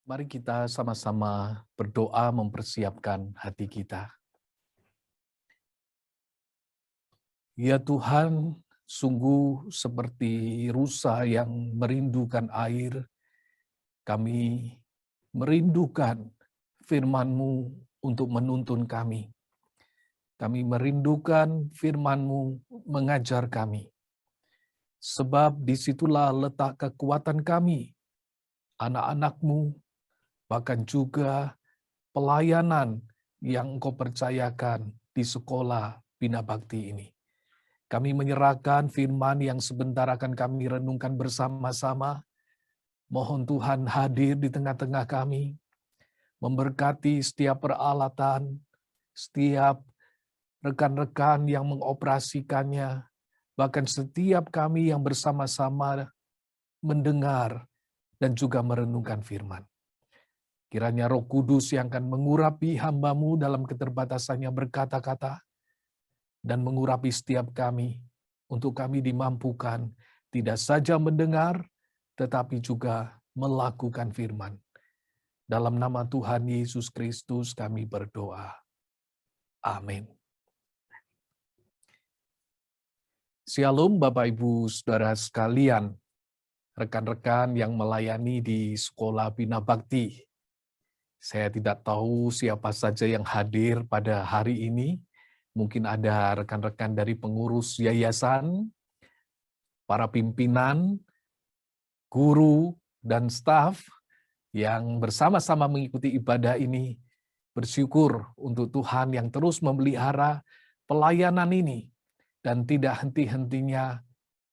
Mari kita sama-sama berdoa mempersiapkan hati kita. Ya Tuhan, sungguh seperti rusa yang merindukan air, kami merindukan firman-Mu untuk menuntun kami. Kami merindukan firman-Mu mengajar kami. Sebab disitulah letak kekuatan kami, anak-anak-Mu, bahkan juga pelayanan yang Engkau percayakan di sekolah Bina Bakti ini. Kami menyerahkan firman yang sebentar akan kami renungkan bersama-sama. Mohon Tuhan hadir di tengah-tengah kami, memberkati setiap peralatan, setiap rekan-rekan yang mengoperasikannya, bahkan setiap kami yang bersama-sama mendengar dan juga merenungkan firman. Kiranya Roh Kudus yang akan mengurapi hamba-Mu dalam keterbatasannya berkata-kata, dan mengurapi setiap kami, untuk kami dimampukan tidak saja mendengar, tetapi juga melakukan firman. Dalam nama Tuhan Yesus Kristus kami berdoa. Amin. Shalom Bapak Ibu Saudara sekalian, rekan-rekan yang melayani di Sekolah Bina Bakti. Saya tidak tahu siapa saja yang hadir pada hari ini. Mungkin ada rekan-rekan dari pengurus yayasan, para pimpinan, guru, dan staf yang bersama-sama mengikuti ibadah ini. Bersyukur untuk Tuhan yang terus memelihara pelayanan ini dan tidak henti-hentinya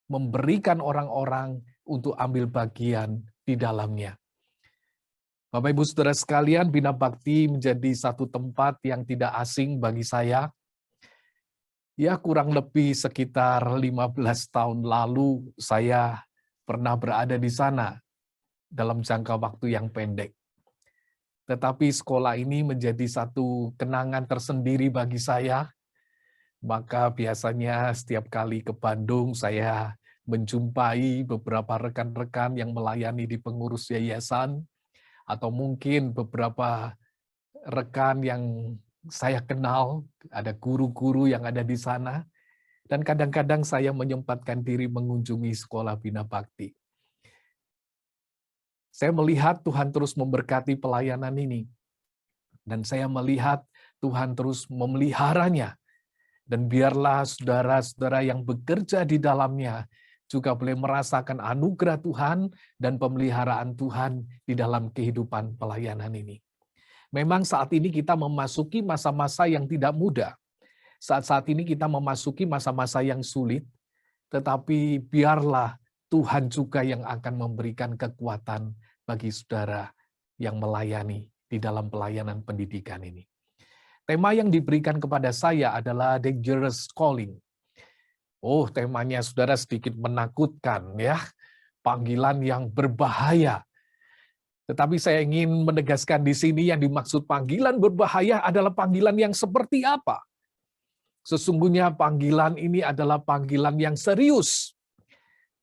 memberikan orang-orang untuk ambil bagian di dalamnya. Bapak Ibu Saudara sekalian, Bina Bakti menjadi satu tempat yang tidak asing bagi saya. Ya, kurang lebih sekitar 15 tahun lalu saya pernah berada di sana dalam jangka waktu yang pendek. Tetapi sekolah ini menjadi satu kenangan tersendiri bagi saya. Maka biasanya setiap kali ke Bandung saya menjumpai beberapa rekan-rekan yang melayani di pengurus yayasan, atau mungkin beberapa rekan yang saya kenal, ada guru-guru yang ada di sana, dan kadang-kadang saya menyempatkan diri mengunjungi Sekolah Bina Bakti. Saya melihat Tuhan terus memberkati pelayanan ini, dan saya melihat Tuhan terus memeliharanya, dan biarlah saudara-saudara yang bekerja di dalamnya juga boleh merasakan anugerah Tuhan dan pemeliharaan Tuhan di dalam kehidupan pelayanan ini. Memang saat ini kita memasuki masa-masa yang tidak mudah. Saat-saat ini kita memasuki masa-masa yang sulit, tetapi biarlah Tuhan juga yang akan memberikan kekuatan bagi saudara yang melayani di dalam pelayanan pendidikan ini. Tema yang diberikan kepada saya adalah Dangerous Calling. Oh, temanya saudara sedikit menakutkan ya, panggilan yang berbahaya. Tetapi saya ingin menegaskan di sini yang dimaksud panggilan berbahaya adalah panggilan yang seperti apa? Sesungguhnya panggilan ini adalah panggilan yang serius.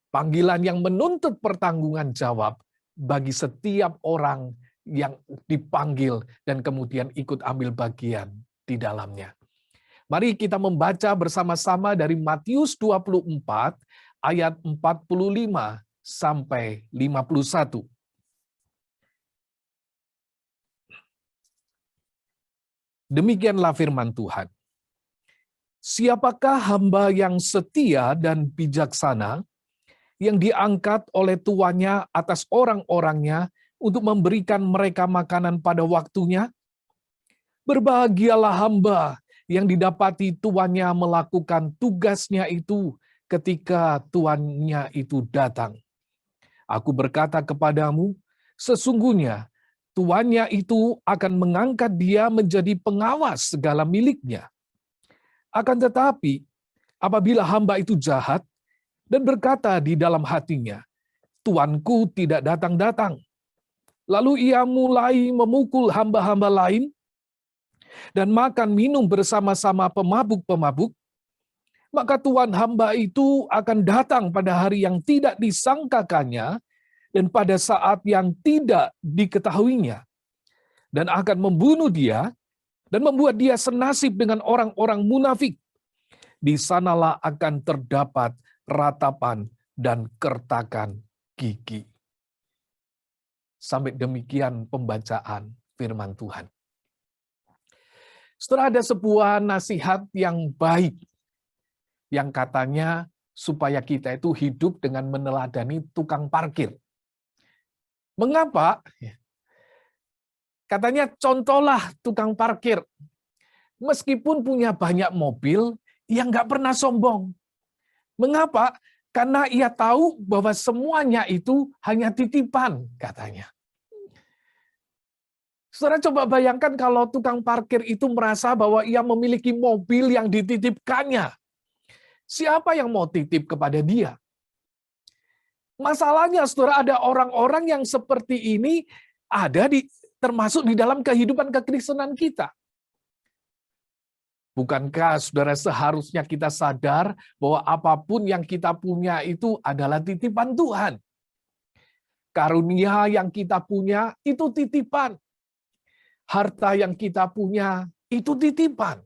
Panggilan yang menuntut pertanggungan jawab bagi setiap orang yang dipanggil dan kemudian ikut ambil bagian di dalamnya. Mari kita membaca bersama-sama dari Matius 24 ayat 45 sampai 51. Demikianlah firman Tuhan. Siapakah hamba yang setia dan bijaksana, yang diangkat oleh tuannya atas orang-orangnya untuk memberikan mereka makanan pada waktunya? Berbahagialah hamba yang didapati tuannya melakukan tugasnya itu ketika tuannya itu datang. Aku berkata kepadamu, sesungguhnya tuannya itu akan mengangkat dia menjadi pengawas segala miliknya. Akan tetapi, apabila hamba itu jahat dan berkata di dalam hatinya, tuanku tidak datang-datang, lalu ia mulai memukul hamba-hamba lain dan makan minum bersama-sama pemabuk-pemabuk, maka tuan hamba itu akan datang pada hari yang tidak disangkakannya dan pada saat yang tidak diketahuinya, dan akan membunuh dia, dan membuat dia senasib dengan orang-orang munafik. Di sanalah akan terdapat ratapan dan kertakan gigi. Sampai demikian pembacaan firman Tuhan. Setelah ada sebuah nasihat yang baik, yang katanya supaya kita itu hidup dengan meneladani tukang parkir. Mengapa? Katanya contohlah tukang parkir. Meskipun punya banyak mobil, ia nggak pernah sombong. Mengapa? Karena ia tahu bahwa semuanya itu hanya titipan, katanya. Saudara coba bayangkan kalau tukang parkir itu merasa bahwa ia memiliki mobil yang dititipkannya. Siapa yang mau titip kepada dia? Masalahnya, saudara, ada orang-orang yang seperti ini termasuk di dalam kehidupan kekristenan kita. Bukankah, saudara, seharusnya kita sadar bahwa apapun yang kita punya itu adalah titipan Tuhan? Karunia yang kita punya itu titipan. Harta yang kita punya itu titipan.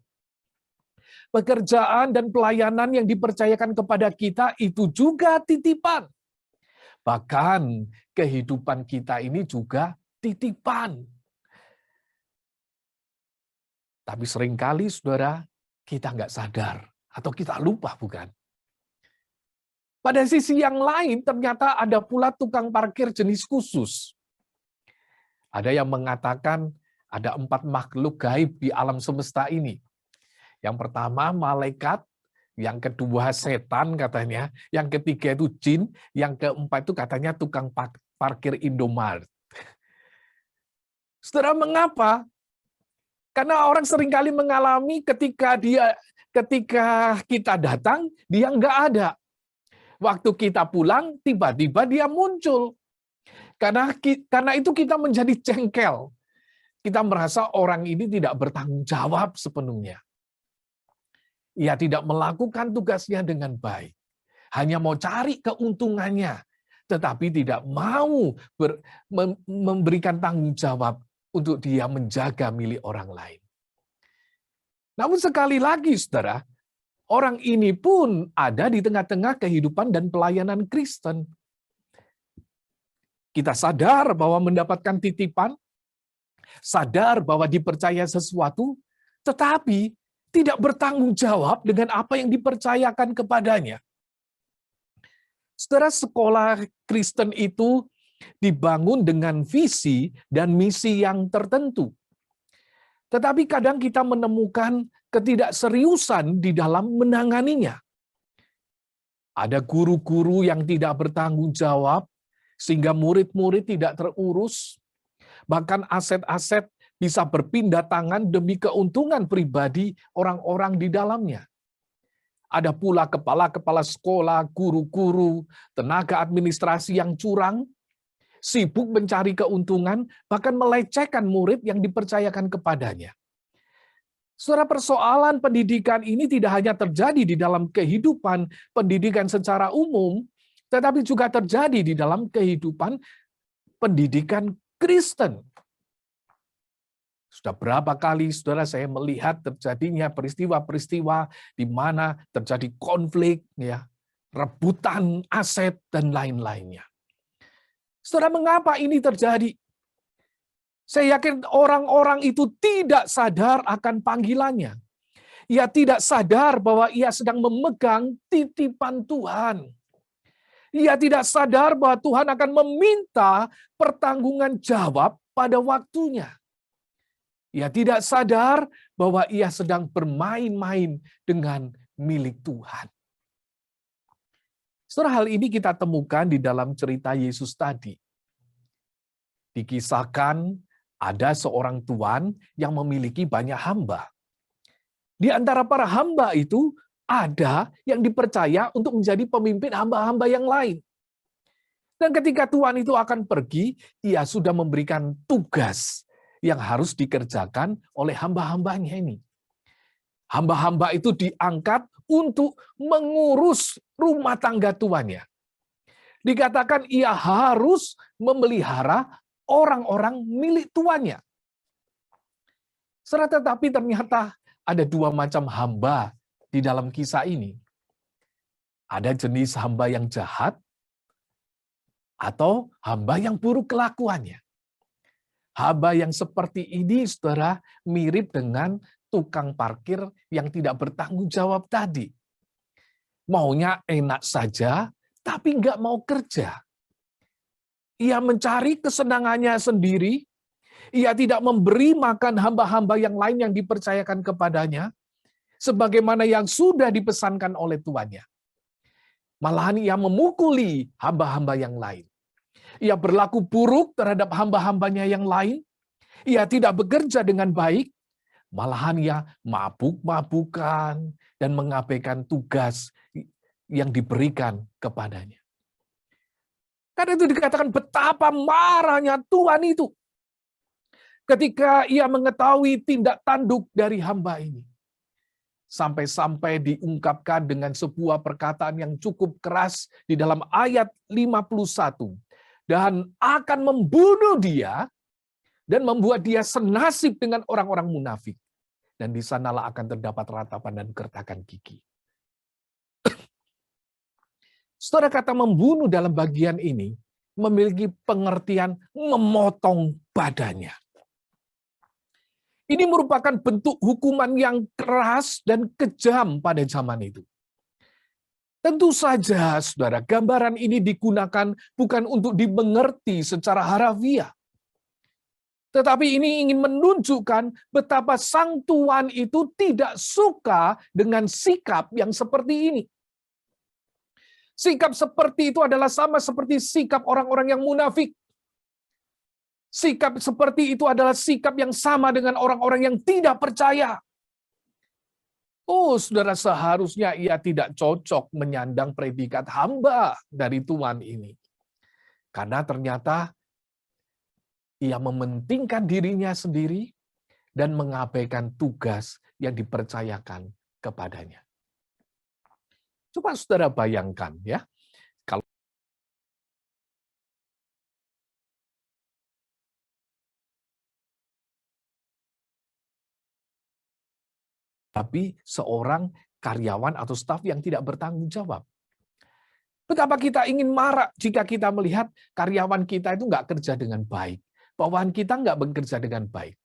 Pekerjaan dan pelayanan yang dipercayakan kepada kita itu juga titipan. Bahkan kehidupan kita ini juga titipan. Tapi seringkali, saudara, kita nggak sadar atau kita lupa, bukan? Pada sisi yang lain, ternyata ada pula tukang parkir jenis khusus. Ada yang mengatakan ada 4 makhluk gaib di alam semesta ini. Yang pertama malaikat, yang kedua setan katanya, yang ketiga itu jin, yang keempat itu katanya tukang parkir Indomaret. Saudara, mengapa? Karena orang seringkali mengalami ketika kita datang, dia nggak ada. Waktu kita pulang, tiba-tiba dia muncul. Karena itu kita menjadi jengkel. Kita merasa orang ini tidak bertanggung jawab sepenuhnya. Ia tidak melakukan tugasnya dengan baik. Hanya mau cari keuntungannya. Tetapi tidak mau memberikan tanggung jawab untuk dia menjaga milik orang lain. Namun sekali lagi, saudara, orang ini pun ada di tengah-tengah kehidupan dan pelayanan Kristen. Kita sadar bahwa mendapatkan titipan, sadar bahwa dipercaya sesuatu, tetapi tidak bertanggung jawab dengan apa yang dipercayakan kepadanya. Saudara, sekolah Kristen itu dibangun dengan visi dan misi yang tertentu. Tetapi kadang kita menemukan ketidakseriusan di dalam menanganinya. Ada guru-guru yang tidak bertanggung jawab, sehingga murid-murid tidak terurus. Bahkan aset-aset bisa berpindah tangan demi keuntungan pribadi orang-orang di dalamnya. Ada pula kepala-kepala sekolah, guru-guru, tenaga administrasi yang curang, sibuk mencari keuntungan, bahkan melecehkan murid yang dipercayakan kepadanya. Saudara, persoalan pendidikan ini tidak hanya terjadi di dalam kehidupan pendidikan secara umum, tetapi juga terjadi di dalam kehidupan pendidikan Kristen. Sudah berapa kali, saudara, saya melihat terjadinya peristiwa-peristiwa di mana terjadi konflik, ya, rebutan aset, dan lain-lainnya. Saudara, mengapa ini terjadi? Saya yakin orang-orang itu tidak sadar akan panggilannya. Ia tidak sadar bahwa ia sedang memegang titipan Tuhan. Ia tidak sadar bahwa Tuhan akan meminta pertanggungan jawab pada waktunya. Ia tidak sadar bahwa ia sedang bermain-main dengan milik Tuhan. Saudara, hal ini kita temukan di dalam cerita Yesus tadi. Dikisahkan ada seorang tuan yang memiliki banyak hamba. Di antara para hamba itu ada yang dipercaya untuk menjadi pemimpin hamba-hamba yang lain. Dan ketika tuan itu akan pergi, ia sudah memberikan tugas yang harus dikerjakan oleh hamba-hambanya ini. Hamba-hamba itu diangkat untuk mengurus rumah tangga tuannya. Dikatakan ia harus memelihara orang-orang milik tuannya. Tetapi ternyata ada dua macam hamba di dalam kisah ini. Ada jenis hamba yang jahat atau hamba yang buruk kelakuannya. Hamba yang seperti ini, saudara, mirip dengan tukang parkir yang tidak bertanggung jawab tadi. Maunya enak saja, tapi nggak mau kerja. Ia mencari kesenangannya sendiri, ia tidak memberi makan hamba-hamba yang lain yang dipercayakan kepadanya, sebagaimana yang sudah dipesankan oleh tuannya. Malahan ia memukuli hamba-hamba yang lain. Ia berlaku buruk terhadap hamba-hambanya yang lain. Ia tidak bekerja dengan baik. Malahan ia mabuk-mabukan dan mengabaikan tugas yang diberikan kepadanya. Karena itu dikatakan betapa marahnya Tuhan itu ketika ia mengetahui tindak tanduk dari hamba ini. Sampai-sampai diungkapkan dengan sebuah perkataan yang cukup keras di dalam ayat 51. Dan akan membunuh dia dan membuat dia senasib dengan orang-orang munafik. Dan di sanalah akan terdapat ratapan dan kertakan gigi. Saudara, kata membunuh dalam bagian ini memiliki pengertian memotong badannya. Ini merupakan bentuk hukuman yang keras dan kejam pada zaman itu. Tentu saja, saudara, gambaran ini digunakan bukan untuk dimengerti secara harafiah. Tetapi ini ingin menunjukkan betapa sang tuan itu tidak suka dengan sikap yang seperti ini. Sikap seperti itu adalah sama seperti sikap orang-orang yang munafik. Sikap seperti itu adalah sikap yang sama dengan orang-orang yang tidak percaya. Oh, saudara, seharusnya ia tidak cocok menyandang predikat hamba dari Tuhan ini. Karena ternyata ia mementingkan dirinya sendiri dan mengabaikan tugas yang dipercayakan kepadanya. Coba saudara bayangkan ya, kalau tapi seorang karyawan atau staf yang tidak bertanggung jawab. Betapa kita ingin marah jika kita melihat karyawan kita itu nggak kerja dengan baik. Bawahan kita nggak bekerja dengan baik.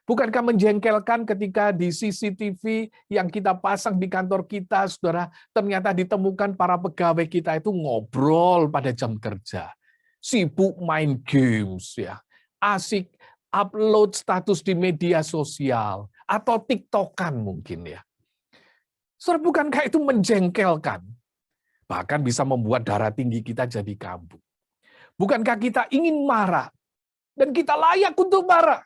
Bukankah menjengkelkan ketika di CCTV yang kita pasang di kantor kita, saudara, ternyata ditemukan para pegawai kita itu ngobrol pada jam kerja. Sibuk main games, ya, asik upload status di media sosial, atau TikTokan mungkin ya. Saudara, bukankah itu menjengkelkan? Bahkan bisa membuat darah tinggi kita jadi kambuh. Bukankah kita ingin marah? Dan kita layak untuk marah.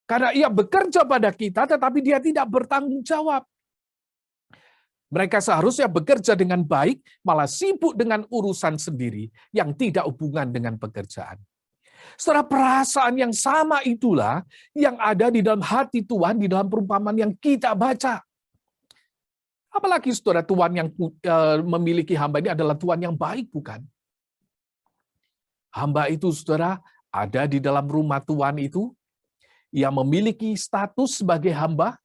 Karena ia bekerja pada kita, tetapi dia tidak bertanggung jawab. Mereka seharusnya bekerja dengan baik, malah sibuk dengan urusan sendiri yang tidak hubungan dengan pekerjaan. Setelah perasaan yang sama itulah yang ada di dalam hati Tuhan, di dalam perumpamaan yang kita baca. Apalagi saudara, Tuhan yang memiliki hamba ini adalah Tuhan yang baik, bukan? Hamba itu, saudara, ada di dalam rumah Tuhan itu, ia memiliki status sebagai hamba,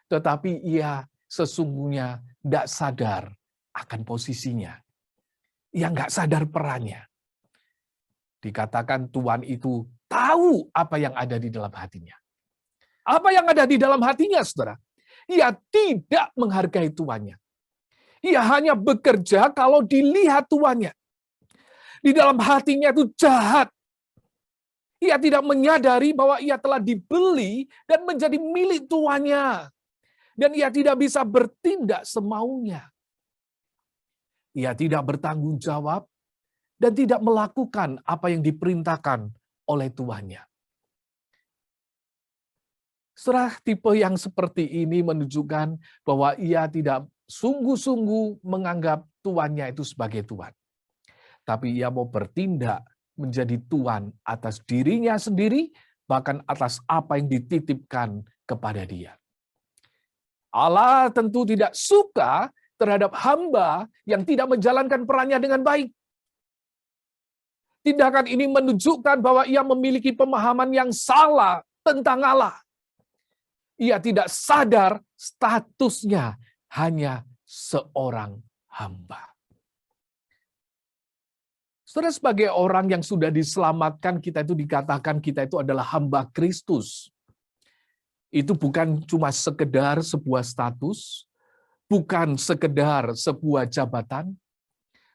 tetapi ia sesungguhnya tidak sadar akan posisinya. Ia nggak sadar perannya. Dikatakan Tuhan itu tahu apa yang ada di dalam hatinya. Apa yang ada di dalam hatinya, saudara? Ia tidak menghargai tuannya. Ia hanya bekerja kalau dilihat tuannya. Di dalam hatinya itu jahat. Ia tidak menyadari bahwa ia telah dibeli dan menjadi milik tuannya. Dan ia tidak bisa bertindak semaunya. Ia tidak bertanggung jawab dan tidak melakukan apa yang diperintahkan oleh tuannya. Serah tipe yang seperti ini menunjukkan bahwa ia tidak sungguh-sungguh menganggap tuannya itu sebagai Tuhan. Tapi ia mau bertindak menjadi Tuhan atas dirinya sendiri, bahkan atas apa yang dititipkan kepada dia. Allah tentu tidak suka terhadap hamba yang tidak menjalankan perannya dengan baik. Tindakan ini menunjukkan bahwa ia memiliki pemahaman yang salah tentang Allah. Ia tidak sadar statusnya hanya seorang hamba. Saudara, sebagai orang yang sudah diselamatkan, kita itu dikatakan kita itu adalah hamba Kristus. Itu bukan cuma sekedar sebuah status, bukan sekedar sebuah jabatan,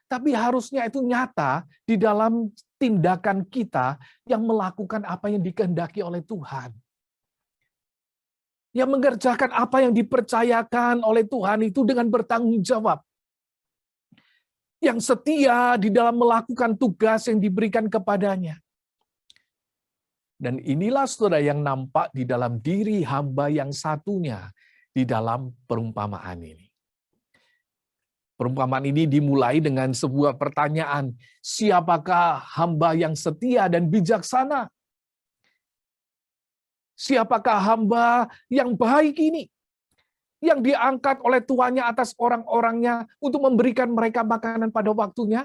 tapi harusnya itu nyata di dalam tindakan kita yang melakukan apa yang dikehendaki oleh Tuhan. Yang mengerjakan apa yang dipercayakan oleh Tuhan itu dengan bertanggung jawab. Yang setia di dalam melakukan tugas yang diberikan kepadanya. Dan inilah saudara yang nampak di dalam diri hamba yang satunya di dalam perumpamaan ini. Perumpamaan ini dimulai dengan sebuah pertanyaan, siapakah hamba yang setia dan bijaksana? Siapakah hamba yang baik ini? Yang diangkat oleh tuannya atas orang-orangnya untuk memberikan mereka makanan pada waktunya?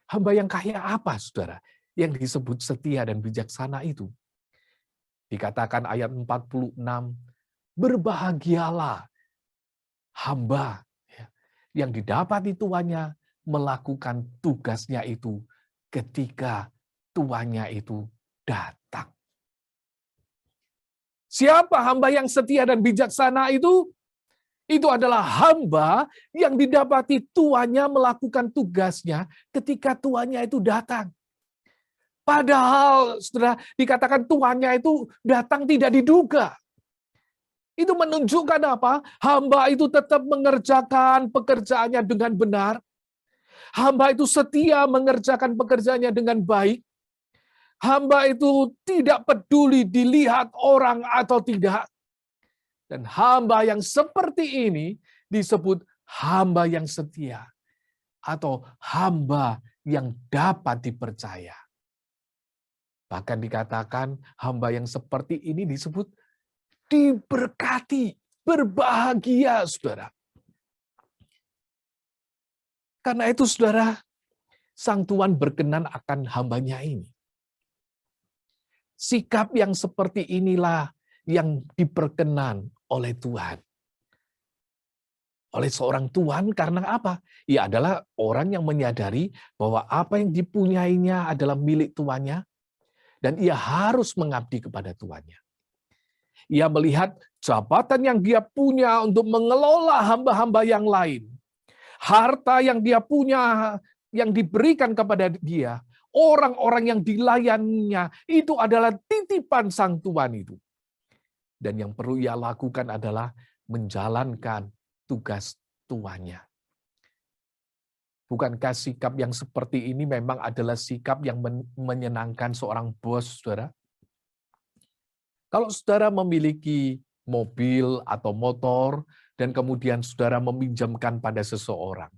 Hamba yang kaya apa, saudara? Yang disebut setia dan bijaksana itu. Dikatakan ayat 46, berbahagialah hamba yang didapati tuannya melakukan tugasnya itu ketika tuannya itu datang. Siapa hamba yang setia dan bijaksana itu? Itu adalah hamba yang didapati tuannya melakukan tugasnya ketika tuannya itu datang. Padahal, saudara, dikatakan tuannya itu datang tidak diduga. Itu menunjukkan apa? Hamba itu tetap mengerjakan pekerjaannya dengan benar. Hamba itu setia mengerjakan pekerjaannya dengan baik. Hamba itu tidak peduli dilihat orang atau tidak. Dan hamba yang seperti ini disebut hamba yang setia. Atau hamba yang dapat dipercaya. Bahkan dikatakan hamba yang seperti ini disebut diberkati, berbahagia, saudara. Karena itu, saudara, Sang Tuhan berkenan akan hambanya ini. Sikap yang seperti inilah yang diperkenan oleh Tuhan. Oleh seorang Tuhan karena apa? Ia adalah orang yang menyadari bahwa apa yang dipunyainya adalah milik tuannya, dan ia harus mengabdi kepada tuannya. Ia melihat jabatan yang dia punya untuk mengelola hamba-hamba yang lain. Harta yang dia punya, yang diberikan kepada dia. Orang-orang yang dilayaninya, itu adalah titipan Sang Tuhan itu. Dan yang perlu ia lakukan adalah menjalankan tugas tuannya. Bukankah sikap yang seperti ini memang adalah sikap yang menyenangkan seorang bos, saudara? Kalau saudara memiliki mobil atau motor, dan kemudian saudara meminjamkan pada seseorang,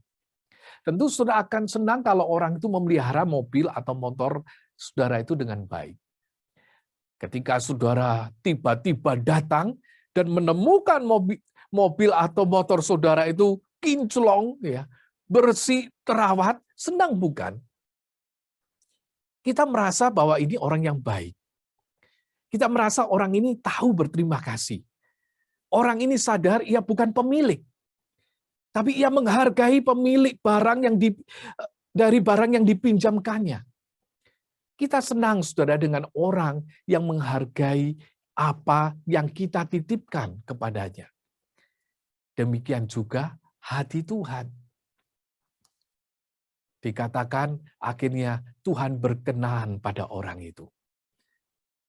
tentu saudara akan senang kalau orang itu memelihara mobil atau motor saudara itu dengan baik. Ketika saudara tiba-tiba datang dan menemukan mobil atau motor saudara itu kinclong, ya, bersih, terawat, senang bukan? Kita merasa bahwa ini orang yang baik. Kita merasa orang ini tahu berterima kasih. Orang ini sadar ia bukan pemilik, tapi ia menghargai pemilik barang dari barang yang dipinjamkannya. Kita senang, saudara, dengan orang yang menghargai apa yang kita titipkan kepadanya. Demikian juga hati Tuhan. Dikatakan akhirnya Tuhan berkenan pada orang itu.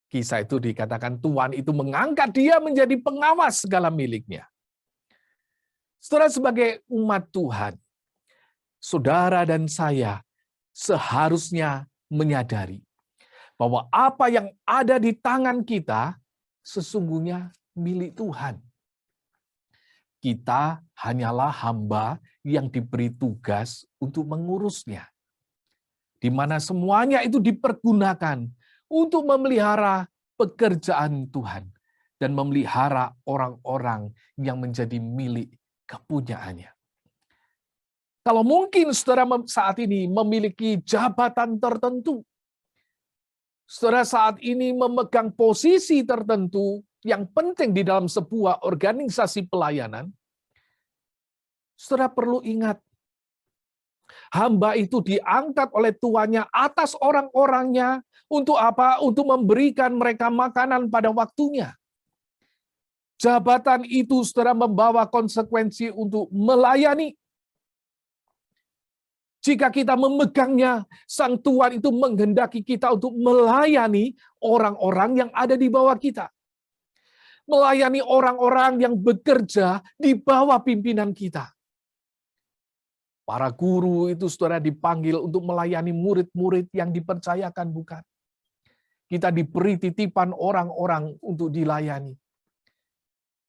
Kisah itu dikatakan Tuhan itu mengangkat dia menjadi pengawas segala miliknya. Saudara, sebagai umat Tuhan, saudara dan saya seharusnya menyadari bahwa apa yang ada di tangan kita sesungguhnya milik Tuhan. Kita hanyalah hamba yang diberi tugas untuk mengurusnya. Di mana semuanya itu dipergunakan untuk memelihara pekerjaan Tuhan dan memelihara orang-orang yang menjadi milik kepunyaannya. Kalau mungkin saudara saat ini memiliki jabatan tertentu, saudara saat ini memegang posisi tertentu yang penting di dalam sebuah organisasi pelayanan, saudara perlu ingat, hamba itu diangkat oleh tuannya atas orang-orangnya untuk apa? Untuk memberikan mereka makanan pada waktunya. Jabatan itu saudara membawa konsekuensi untuk melayani. Jika kita memegangnya, Sang Tuhan itu menghendaki kita untuk melayani orang-orang yang ada di bawah kita. Melayani orang-orang yang bekerja di bawah pimpinan kita. Para guru itu saudara dipanggil untuk melayani murid-murid yang dipercayakan, bukan? Kita diberi titipan orang-orang untuk dilayani.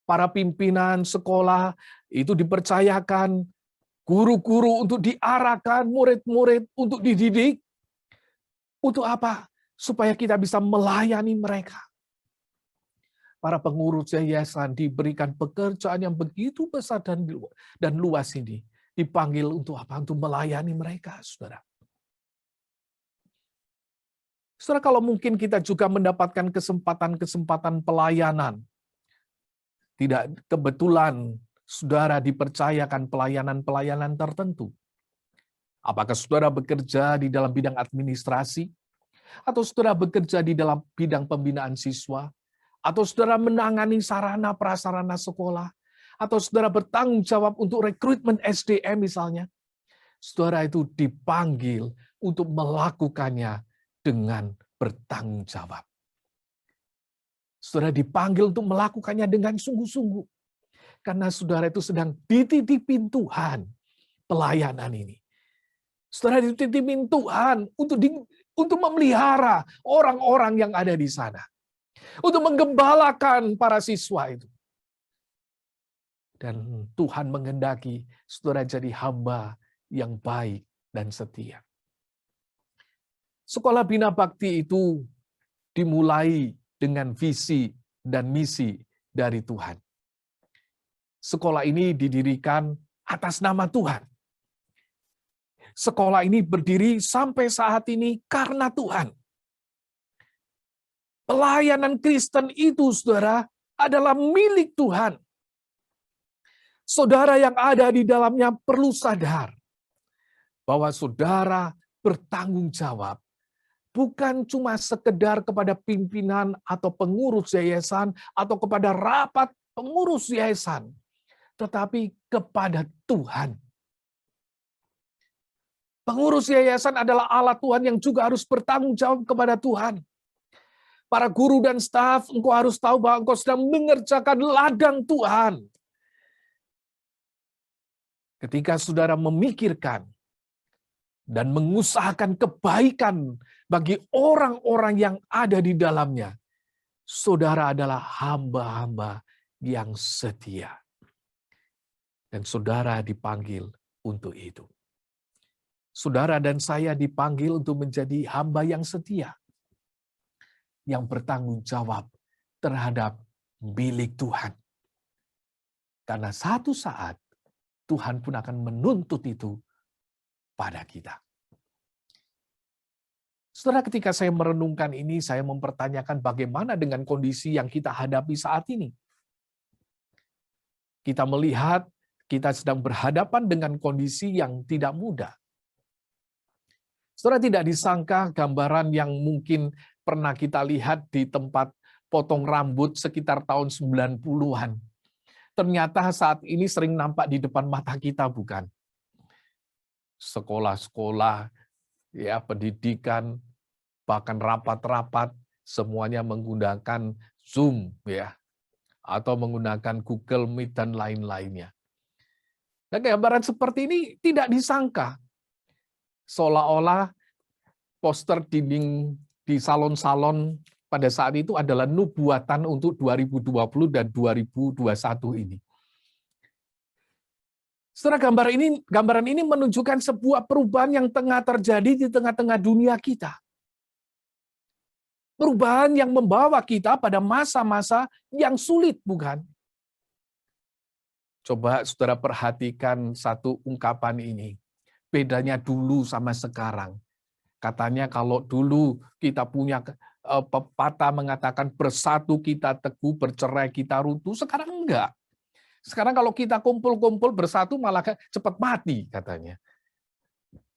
Para pimpinan sekolah itu dipercayakan guru-guru untuk diarahkan, murid-murid untuk dididik. Untuk apa? Supaya kita bisa melayani mereka. Para pengurus yayasan diberikan pekerjaan yang begitu besar dan luas ini. Dipanggil untuk apa? Untuk melayani mereka, saudara. Saudara, kalau mungkin kita juga mendapatkan kesempatan-kesempatan pelayanan, tidak kebetulan saudara dipercayakan pelayanan-pelayanan tertentu. Apakah saudara bekerja di dalam bidang administrasi? Atau saudara bekerja di dalam bidang pembinaan siswa? Atau saudara menangani sarana prasarana sekolah? Atau saudara bertanggung jawab untuk rekrutmen SDM misalnya? Saudara itu dipanggil untuk melakukannya dengan bertanggung jawab. Saudara dipanggil untuk melakukannya dengan sungguh-sungguh. Karena saudara itu sedang dititipin Tuhan pelayanan ini. Saudara dititipin Tuhan untuk memelihara orang-orang yang ada di sana. Untuk menggembalakan para siswa itu. Dan Tuhan menghendaki saudara jadi hamba yang baik dan setia. Sekolah Bina Bakti itu dimulai dengan visi dan misi dari Tuhan. Sekolah ini didirikan atas nama Tuhan. Sekolah ini berdiri sampai saat ini karena Tuhan. Pelayanan Kristen itu, saudara, adalah milik Tuhan. Saudara yang ada di dalamnya perlu sadar bahwa saudara bertanggung jawab bukan cuma sekedar kepada pimpinan atau pengurus yayasan atau kepada rapat pengurus yayasan, tetapi kepada Tuhan. Pengurus yayasan adalah alat Tuhan yang juga harus bertanggung jawab kepada Tuhan. Para guru dan staf, engkau harus tahu bahwa engkau sedang mengerjakan ladang Tuhan. Ketika saudara memikirkan dan mengusahakan kebaikan bagi orang-orang yang ada di dalamnya, saudara adalah hamba-hamba yang setia. Dan saudara dipanggil untuk itu. Saudara dan saya dipanggil untuk menjadi hamba yang setia, yang bertanggung jawab terhadap milik Tuhan. Karena satu saat Tuhan pun akan menuntut itu pada kita. Setelah ketika saya merenungkan ini, saya mempertanyakan bagaimana dengan kondisi yang kita hadapi saat ini. Kita melihat kita sedang berhadapan dengan kondisi yang tidak mudah. Setelah tidak disangka gambaran yang mungkin pernah kita lihat di tempat potong rambut sekitar tahun 90-an. Ternyata saat ini sering nampak di depan mata kita, bukan? Sekolah-sekolah, ya, pendidikan, bahkan rapat-rapat, semuanya menggunakan Zoom, ya, atau menggunakan Google Meet dan lain-lainnya. Dan gambaran seperti ini tidak disangka. Seolah-olah poster dinding di salon-salon pada saat itu adalah nubuatan untuk 2020 dan 2021 ini. Setelah gambaran ini menunjukkan sebuah perubahan yang tengah terjadi di tengah-tengah dunia kita. Perubahan yang membawa kita pada masa-masa yang sulit, bukan? Coba saudara perhatikan satu ungkapan ini. bedanya dulu sama sekarang. Katanya kalau dulu kita punya pepatah mengatakan bersatu kita teguh, bercerai kita runtuh, sekarang enggak. Sekarang kalau kita kumpul-kumpul bersatu malah cepat mati katanya.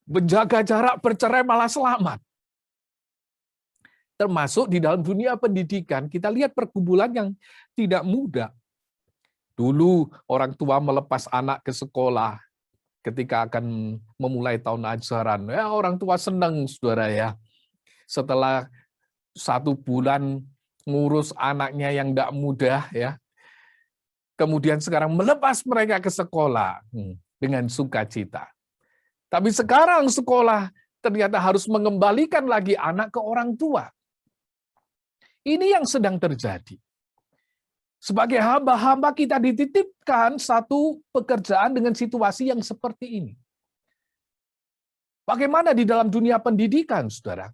Menjaga jarak bercerai malah selamat. Termasuk di dalam dunia pendidikan, kita lihat pergumulan yang tidak mudah. Dulu orang tua melepas anak ke sekolah ketika akan memulai tahun ajaran. Ya, orang tua senang, saudara ya. Setelah 1 bulan ngurus anaknya yang tidak mudah, ya. Kemudian sekarang melepas mereka ke sekolah dengan sukacita. Tapi sekarang sekolah ternyata harus mengembalikan lagi anak ke orang tua. Ini yang sedang terjadi. Sebagai hamba-hamba kita dititipkan satu pekerjaan dengan situasi yang seperti ini. Bagaimana di dalam dunia pendidikan, saudara?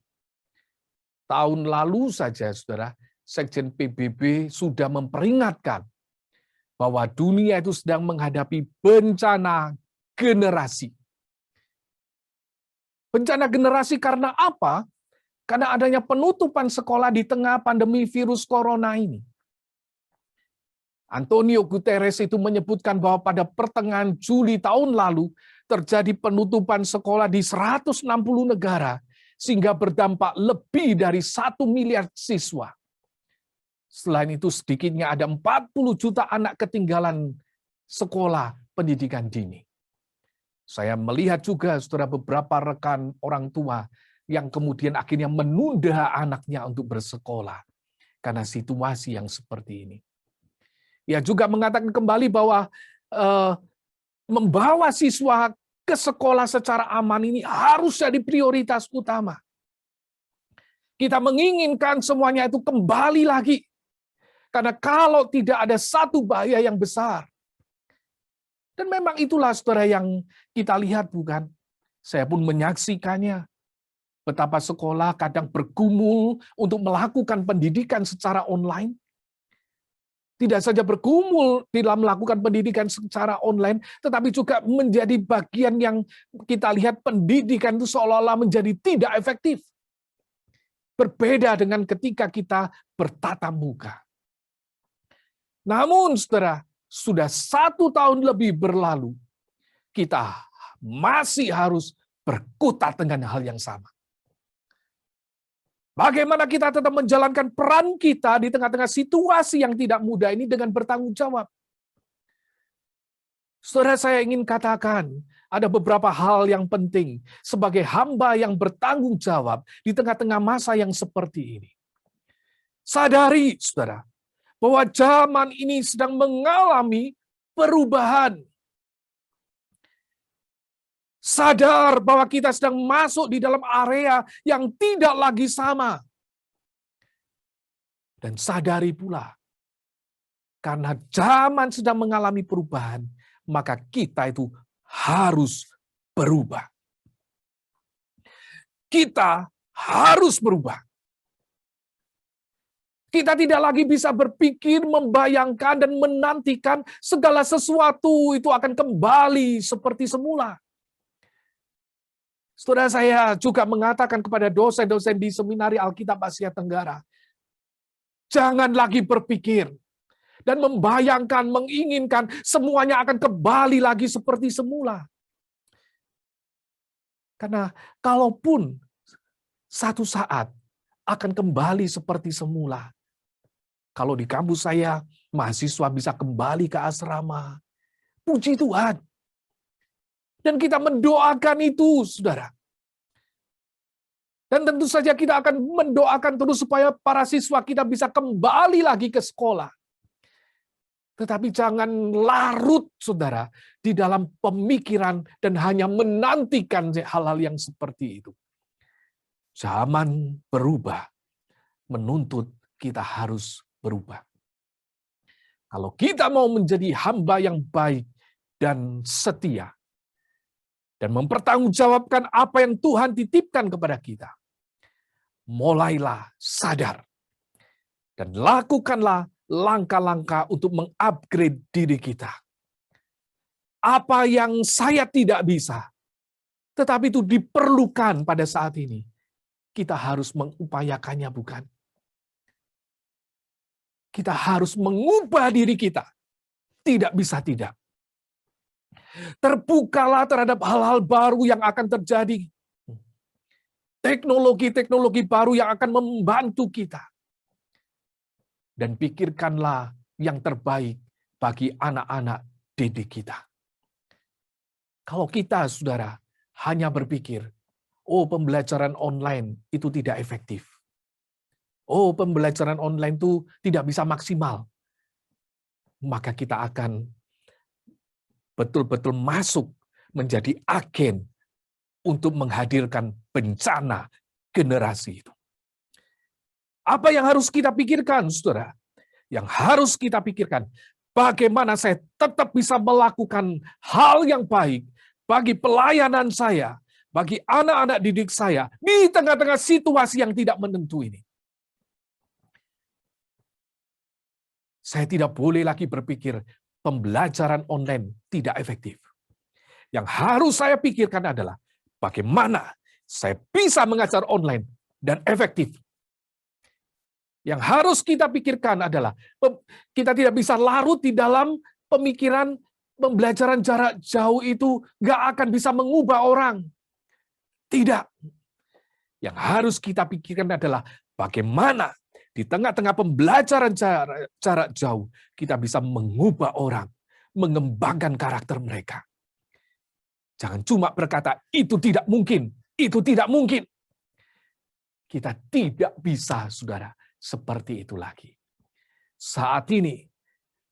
Tahun lalu saja, saudara, Sekjen PBB sudah memperingatkan bahwa dunia itu sedang menghadapi bencana generasi. Bencana generasi karena apa? Karena adanya penutupan sekolah di tengah pandemi virus corona ini. Antonio Guterres itu menyebutkan bahwa pada pertengahan Juli tahun lalu terjadi penutupan sekolah di 160 negara sehingga berdampak lebih dari 1 miliar siswa. Selain itu sedikitnya ada 40 juta anak ketinggalan sekolah pendidikan dini. Saya melihat juga saudara beberapa rekan orang tua yang kemudian akhirnya menunda anaknya untuk bersekolah karena situasi yang seperti ini. Ia juga mengatakan kembali bahwa membawa siswa ke sekolah secara aman ini harus jadi prioritas utama. Kita menginginkan semuanya itu kembali lagi. Karena kalau tidak ada satu bahaya yang besar. Dan memang itulah saudara yang kita lihat, bukan? Saya pun menyaksikannya. Betapa sekolah kadang bergumul untuk melakukan pendidikan secara online. Tidak saja bergumul dalam melakukan pendidikan secara online, tetapi juga menjadi bagian yang kita lihat pendidikan itu seolah-olah menjadi tidak efektif. Berbeda dengan ketika kita bertatap muka. Namun, saudara, sudah 1 tahun lebih berlalu, kita masih harus berkutat dengan hal yang sama. Bagaimana kita tetap menjalankan peran kita di tengah-tengah situasi yang tidak mudah ini dengan bertanggung jawab. Saudara, saya ingin katakan, ada beberapa hal yang penting sebagai hamba yang bertanggung jawab di tengah-tengah masa yang seperti ini. Sadari, saudara, bahwa zaman ini sedang mengalami perubahan. Sadar bahwa kita sedang masuk di dalam area yang tidak lagi sama. Dan sadari pula, karena zaman sedang mengalami perubahan, maka kita itu harus berubah. Kita harus berubah. Kita tidak lagi bisa berpikir, membayangkan, dan menantikan segala sesuatu itu akan kembali seperti semula. Saudara, saya juga mengatakan kepada dosen-dosen di Seminari Alkitab Asia Tenggara, jangan lagi berpikir dan membayangkan, menginginkan semuanya akan kembali lagi seperti semula. Karena kalaupun satu saat akan kembali seperti semula, kalau di kampus saya mahasiswa bisa kembali ke asrama, puji Tuhan. Dan kita mendoakan itu, saudara. Dan tentu saja kita akan mendoakan terus supaya para siswa kita bisa kembali lagi ke sekolah. Tetapi jangan larut, saudara, di dalam pemikiran dan hanya menantikan hal-hal yang seperti itu. Zaman berubah, menuntut kita harus berubah. Kalau kita mau menjadi hamba yang baik dan setia, dan mempertanggungjawabkan apa yang Tuhan titipkan kepada kita, mulailah sadar dan lakukanlah langkah-langkah untuk mengupgrade diri kita. Apa yang saya tidak bisa, Tetapi itu diperlukan pada saat ini. Kita harus mengupayakannya, bukan? Kita harus mengubah diri kita. Tidak bisa tidak. Terbukalah terhadap hal-hal baru yang akan terjadi. Teknologi-teknologi baru yang akan membantu kita. Dan pikirkanlah yang terbaik bagi anak-anak didik kita. Kalau kita, saudara, hanya berpikir, oh pembelajaran online itu tidak efektif. Oh pembelajaran online itu tidak bisa maksimal. Maka kita akan betul-betul masuk menjadi agen untuk menghadirkan bencana generasi itu. Apa yang harus kita pikirkan, saudara? Yang harus kita pikirkan, bagaimana saya tetap bisa melakukan hal yang baik bagi pelayanan saya, bagi anak-anak didik saya, di tengah-tengah situasi yang tidak menentu ini. Saya tidak boleh lagi berpikir pembelajaran online tidak efektif. Yang harus saya pikirkan adalah bagaimana saya bisa mengajar online dan efektif. Yang harus kita pikirkan adalah kita tidak bisa larut di dalam pemikiran pembelajaran jarak jauh itu nggak akan bisa mengubah orang. Tidak. Yang harus kita pikirkan adalah bagaimana di tengah-tengah pembelajaran jarak jauh kita bisa mengubah orang, mengembangkan karakter mereka. Jangan cuma berkata, itu tidak mungkin, itu tidak mungkin. Kita tidak bisa, saudara, seperti itu lagi. Saat ini,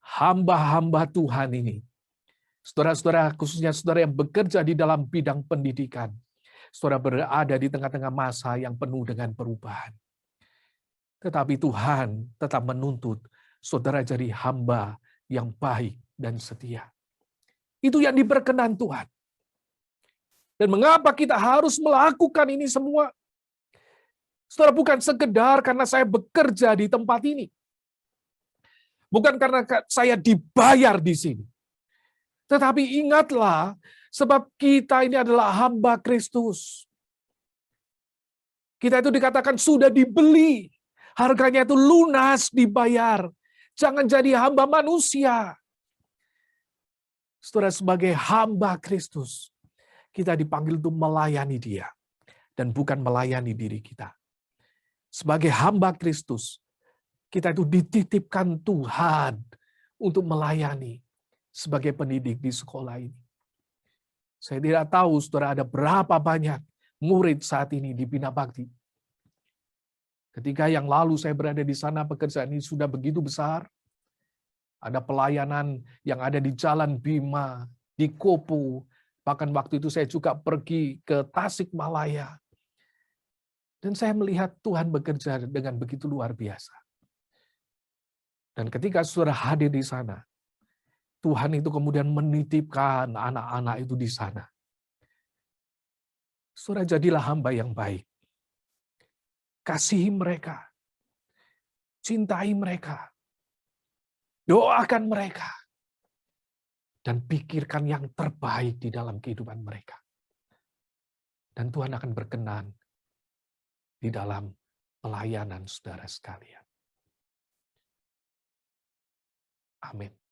hamba-hamba Tuhan ini, saudara-saudara, khususnya saudara yang bekerja di dalam bidang pendidikan, saudara berada di tengah-tengah masa yang penuh dengan perubahan. Tetapi Tuhan tetap menuntut saudara jadi hamba yang baik dan setia. Itu yang diberkenan Tuhan. Dan mengapa kita harus melakukan ini semua? Saudara, bukan sekedar karena saya bekerja di tempat ini. Bukan karena saya dibayar di sini. Tetapi ingatlah, sebab kita ini adalah hamba Kristus. Kita itu dikatakan sudah dibeli. Harganya itu lunas dibayar. Jangan jadi hamba manusia. Saudara, sebagai hamba Kristus, kita dipanggil untuk melayani Dia. Dan bukan melayani diri kita. Sebagai hamba Kristus, kita itu dititipkan Tuhan untuk melayani sebagai pendidik di sekolah ini. Saya tidak tahu, saudara, ada berapa banyak murid saat ini di Bina Bakti. Ketika yang lalu saya berada di sana, pekerjaan ini sudah begitu besar. Ada pelayanan yang ada di Jalan Bima, di Kopo. Bahkan waktu itu saya juga pergi ke Tasikmalaya. Dan saya melihat Tuhan bekerja dengan begitu luar biasa. Dan ketika saudara hadir di sana, Tuhan itu kemudian menitipkan anak-anak itu di sana. Saudara, jadilah hamba yang baik. Kasihi mereka. Cintai mereka. Doakan mereka. Dan pikirkan yang terbaik di dalam kehidupan mereka. Dan Tuhan akan berkenan di dalam pelayanan saudara sekalian. Amin.